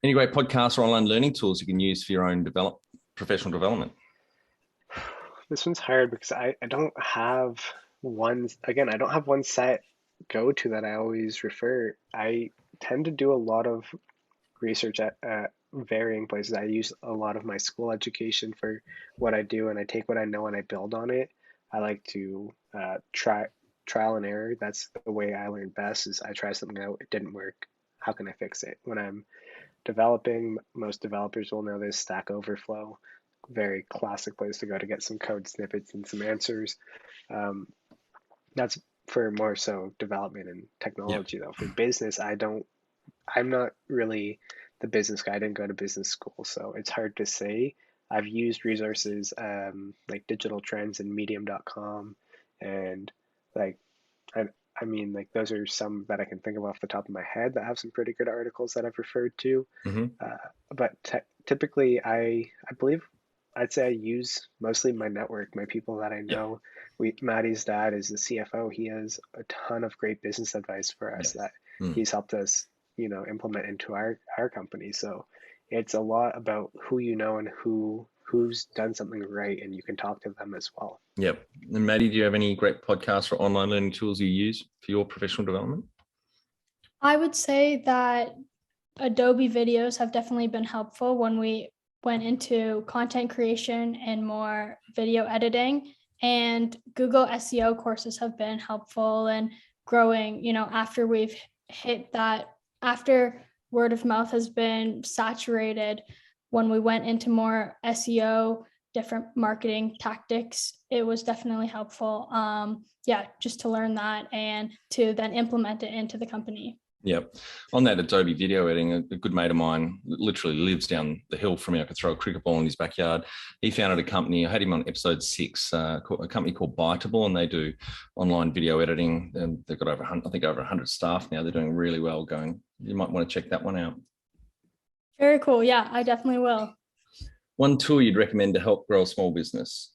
Any great podcasts or online learning tools you can use for your own professional development?
This one's hard because I don't have one. Again, I don't have one set go-to that I always refer. I tend to do a lot of research at varying places. I use a lot of my school education for what I do, and I take what I know and I build on it. I like to trial and error. That's the way I learn best, is I try something out, it didn't work, how can I fix it? When I'm developing, most developers will know this, Stack Overflow, very classic place to go to get some code snippets and some answers. That's for more so development and technology though. For business, I'm not really the business guy. I didn't go to business school, so it's hard to say. I've used resources like Digital Trends and Medium.com, and I mean, those are some that I can think of off the top of my head that have some pretty good articles that I've referred to. But typically, I believe I'd say I use mostly my network, my people that I know. Maddy's dad is the CFO. He has a ton of great business advice for us that he's helped us, implement into our company. So it's a lot about who you know and who's done something right, and you can talk to them as well.
Yep. And Maddy, do you have any great podcasts or online learning tools you use for your professional development?
I would say that Adobe videos have definitely been helpful when we went into content creation and more video editing, and Google SEO courses have been helpful and growing, after we've hit that, after word of mouth has been saturated, when we went into more SEO, different marketing tactics, it was definitely helpful. Just to learn that and to then implement it into the company.
Yep. On that Adobe video editing, a good mate of mine literally lives down the hill from me. I could throw a cricket ball in his backyard. He founded a company. I had him on episode 6, a company called Biteable, and they do online video editing. And they've got over 100 staff now. They're doing really well going. You might want to check that one out.
Very cool. Yeah, I definitely will.
One tool you'd recommend to help grow a small business?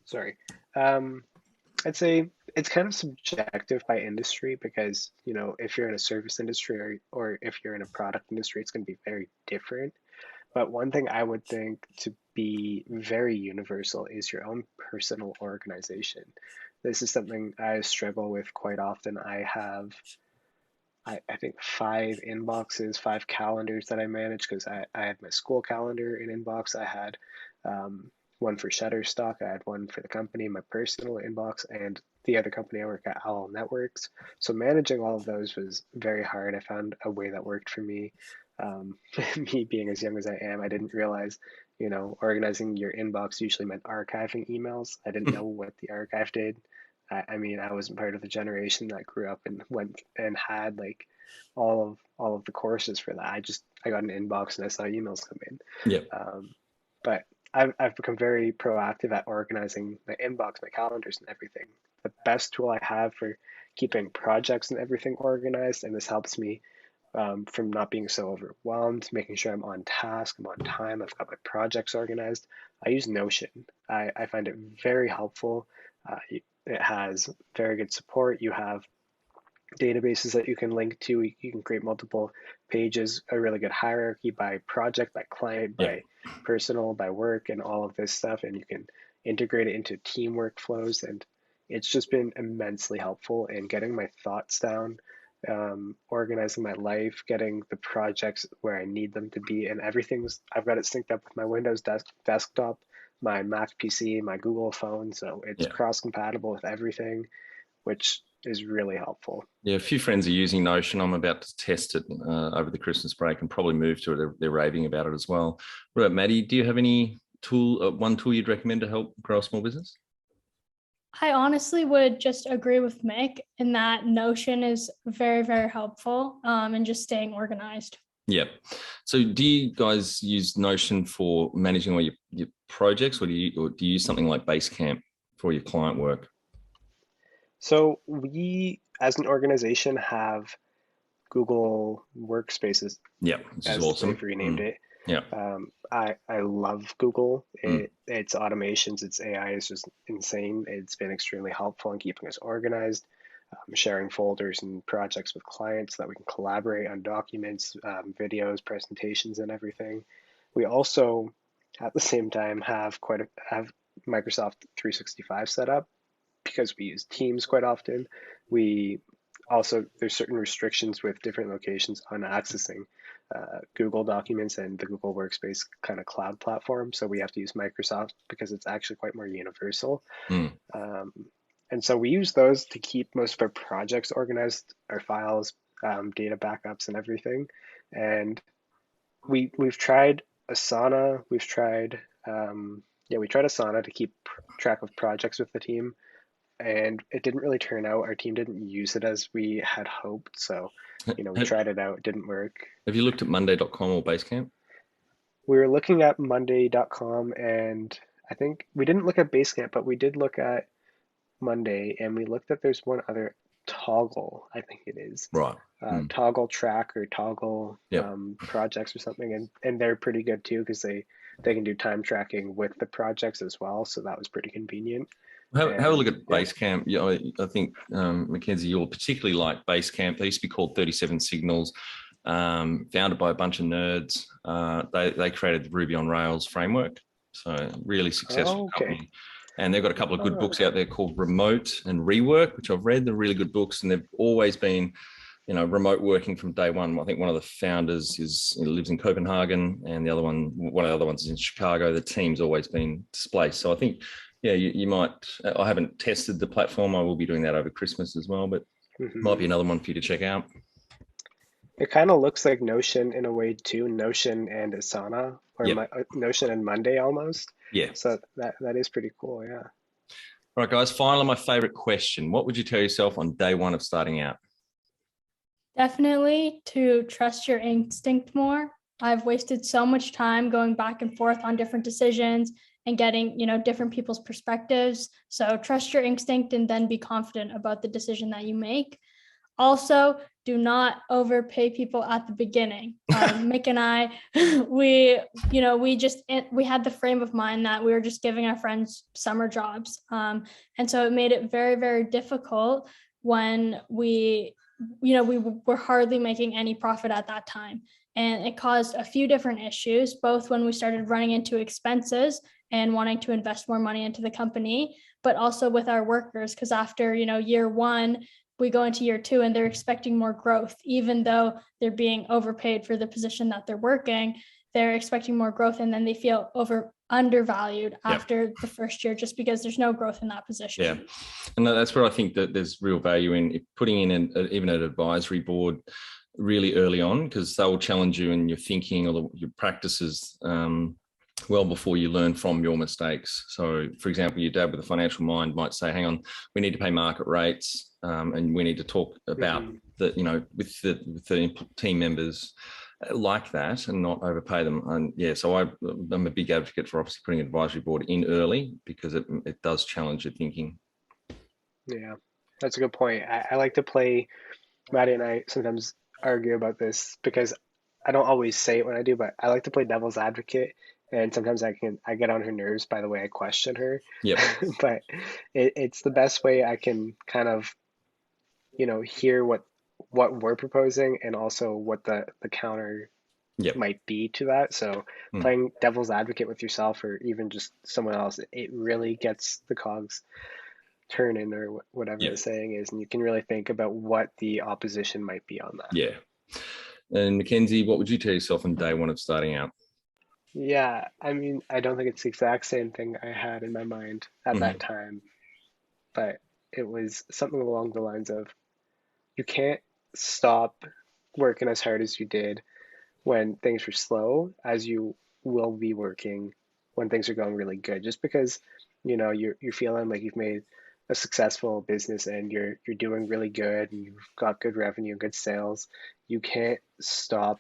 Sorry. I'd say it's kind of subjective by industry, because, if you're in a service industry or if you're in a product industry, it's going to be very different. But one thing I would think to be very universal is your own personal organization. This is something I struggle with quite often. I have, I think, 5 inboxes, 5 calendars that I manage, because I had my school calendar in inbox. I had one for Shutterstock. I had one for the company, my personal inbox, and the other company I work at, Owl Networks. So managing all of those was very hard. I found a way that worked for me. Me being as young as I am, I didn't realize, organizing your inbox usually meant archiving emails. I didn't know what the archive did. I mean, I wasn't part of the generation that grew up and went and had all of the courses for that. I got an inbox and I saw emails come in.
Yeah.
But I've become very proactive at organizing my inbox, my calendars, and everything. The best tool I have for keeping projects and everything organized, and this helps me from not being so overwhelmed, making sure I'm on task, I'm on time, I've got my projects organized. I use Notion. I find it very helpful. It has very good support. You have databases that you can link to. You can create multiple pages, a really good hierarchy by project, by client, by personal, by work, and all of this stuff. And you can integrate it into team workflows. And it's just been immensely helpful in getting my thoughts down, organizing my life, getting the projects where I need them to be. And I've got it synced up with my Windows desktop, my Mac PC, my Google phone. So it's cross-compatible with everything, which is really helpful.
Yeah, a few friends are using Notion. I'm about to test it over the Christmas break and probably move to it. They're raving about it as well. What about Maddy? Do you have any tool, one tool you'd recommend to help grow a small business?
I honestly would just agree with Mick in that Notion is very, very helpful in just staying organized.
Yeah. So do you guys use Notion for managing all your projects, or do you use something like Basecamp for your client work?
So we, as an organization, have Google Workspaces,
Yeah, which is
as
awesome.
they've renamed it.
Yeah.
I love Google. Its automations, its AI is just insane. It's been extremely helpful in keeping us organized, sharing folders and projects with clients so that we can collaborate on documents, videos, presentations, and everything. We also, at the same time, have Microsoft 365 set up because we use Teams quite often. We also, there's certain restrictions with different locations on accessing Google Documents and the Google Workspace kind of cloud platform. So we have to use Microsoft because it's actually quite more universal. And so we use those to keep most of our projects organized, our files, data backups, and everything. And we've tried Asana. We tried Asana to keep track of projects with the team, and it didn't really turn out. Our team didn't use it as we had hoped. So, we tried it out. It didn't work.
Have you looked at Monday.com or Basecamp?
We were looking at Monday.com, and I think we didn't look at Basecamp, but we did look at Monday, and we looked at, there's one other, Toggle, I think it is.
Right.
Toggle Track or Toggle projects or something, and they're pretty good too because they can do time tracking with the projects as well. So that was pretty convenient.
Have a look at Basecamp. I think, McKenzie, you'll particularly like Basecamp. They used to be called 37 Signals, founded by a bunch of nerds. They created the Ruby on Rails framework. So really successful company. And they've got a couple of good books out there called Remote and Rework, which I've read. They're really good books, and they've always been, remote working from day one. I think one of the founders lives in Copenhagen, and one of the other ones is in Chicago. The team's always been displaced. So I think, you might. I haven't tested the platform. I will be doing that over Christmas as well, but might be another one for you to check out.
It kind of looks like Notion in a way too. Notion and Asana, or Notion and Monday almost.
Yeah.
So that is pretty cool. Yeah.
All right, guys. Finally, my favorite question: what would you tell yourself on day one of starting out?
Definitely to trust your instinct more. I've wasted so much time going back and forth on different decisions and getting, different people's perspectives. So trust your instinct and then be confident about the decision that you make. Also, do not overpay people at the beginning. Mick and I, we had the frame of mind that we were just giving our friends summer jobs. And so it made it very, very difficult when we were hardly making any profit at that time. And it caused a few different issues, both when we started running into expenses and wanting to invest more money into the company, but also with our workers, because after, year one, we go into year two and they're expecting more growth, even though they're being overpaid for the position that they're working. They're expecting more growth, and then they feel undervalued after the first year just because there's no growth in that position. Yeah,
and that's where I think that there's real value in putting in even an advisory board really early on, because they'll challenge you in your thinking or your practices well before you learn from your mistakes. So, for example, your dad with a financial mind might say, hang on, we need to pay market rates, and we need to talk about with the team members like that and not overpay them. And so I'm a big advocate for obviously putting an advisory board in early, because it does challenge your thinking.
Yeah, that's a good point. I like to play, Maddy and I sometimes argue about this because I don't always say it when I do, but I like to play devil's advocate. And sometimes I get on her nerves by the way I question her.
Yep.
But it's the best way I can kind of, hear what we're proposing and also what the counter might be to that. So playing devil's advocate with yourself or even just someone else, it really gets the cogs turning, or whatever the saying is, and you can really think about what the opposition might be on that.
Yeah. And McKenzie, what would you tell yourself on day one of starting out?
Yeah, I mean, I don't think it's the exact same thing I had in my mind at that time, but it was something along the lines of, you can't stop working as hard as you did when things were slow as you will be working when things are going really good. Just because, you're feeling like you've made a successful business and you're doing really good and you've got good revenue, good sales, you can't stop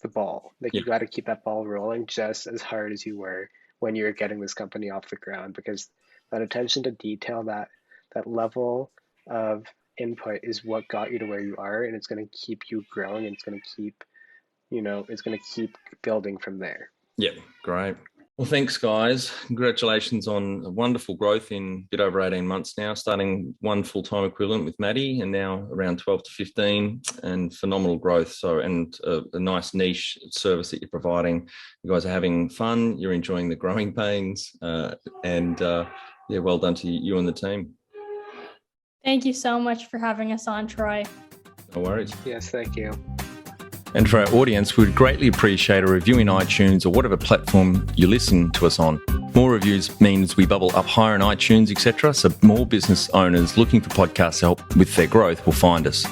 the ball. Like, you got to keep that ball rolling just as hard as you were when you were getting this company off the ground, because that attention to detail, that level of input is what got you to where you are, and it's going to keep you growing, and it's going to keep building from there.
Yeah, great. Well, thanks, guys. Congratulations on a wonderful growth in a bit over 18 months now, starting one full-time equivalent with Maddy and now around 12 to 15, and phenomenal growth. So, and a nice niche service that you're providing. You guys are having fun. You're enjoying the growing pains, and well done to you and the team.
Thank you so much for having us on, Troy.
No worries.
Yes, thank you.
And for our audience, we would greatly appreciate a review in iTunes or whatever platform you listen to us on. More reviews means we bubble up higher in iTunes, etc. So more business owners looking for podcast help with their growth will find us.